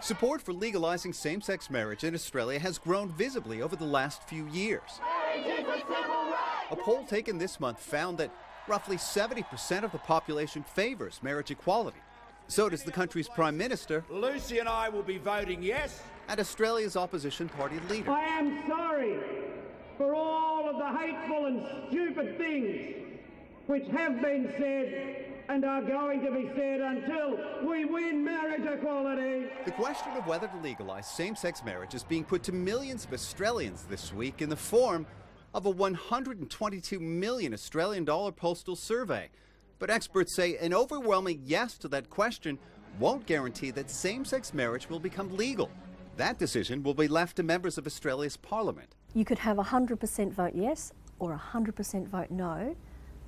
Support for legalizing same-sex marriage in Australia has grown visibly over the last few years. A poll taken this month found that roughly 70% of the population favors marriage equality. So does the country's Prime Minister. Lucy and I will be voting yes. And Australia's opposition party leader. I am sorry for all of the hateful and stupid things which have been said and are going to be said until we win marriage equality. The question of whether to legalise same-sex marriage is being put to millions of Australians this week in the form of a 122 million Australian dollar postal survey. But experts say an overwhelming yes to that question won't guarantee that same-sex marriage will become legal. That decision will be left to members of Australia's Parliament. You could have 100% vote yes or 100% vote no.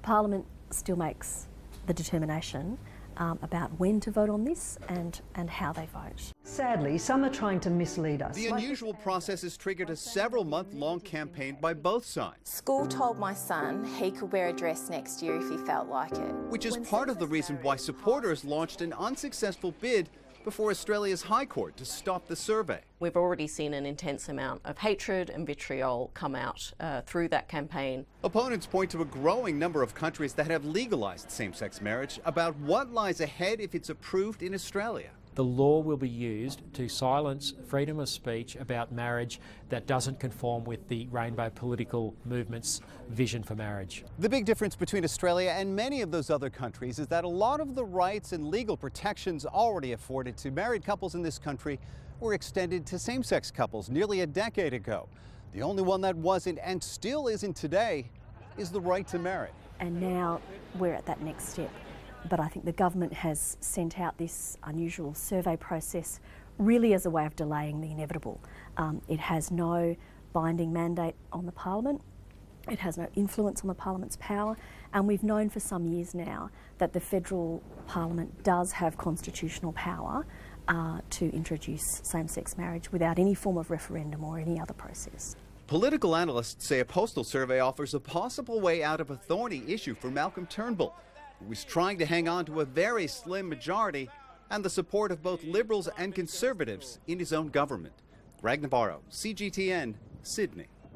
Parliament still makes the determination about when to vote on this and how they vote. Sadly, some are trying to mislead us. The unusual process has triggered a several-month-long campaign by both sides. School told my son he could wear a dress next year if he felt like it. Which is part of the reason why supporters launched an unsuccessful bid before Australia's High Court to stop the survey. We've already seen an intense amount of hatred and vitriol come out through that campaign. Opponents point to a growing number of countries that have legalised same-sex marriage about what lies ahead if it's approved in Australia. The law will be used to silence freedom of speech about marriage that doesn't conform with the rainbow political movement's vision for marriage. The big difference between Australia and many of those other countries is that a lot of the rights and legal protections already afforded to married couples in this country were extended to same-sex couples nearly a decade ago. The only one that wasn't and still isn't today is the right to marry. And now we're at that next step. But I think the government has sent out this unusual survey process really as a way of delaying the inevitable. It has no binding mandate on the Parliament. It has no influence on the Parliament's power. And we've known for some years now that the federal Parliament does have constitutional power to introduce same-sex marriage without any form of referendum or any other process. Political analysts say a postal survey offers a possible way out of a thorny issue for Malcolm Turnbull, who was trying to hang on to a very slim majority and the support of both Liberals and Conservatives in his own government. Greg Navarro, CGTN, Sydney.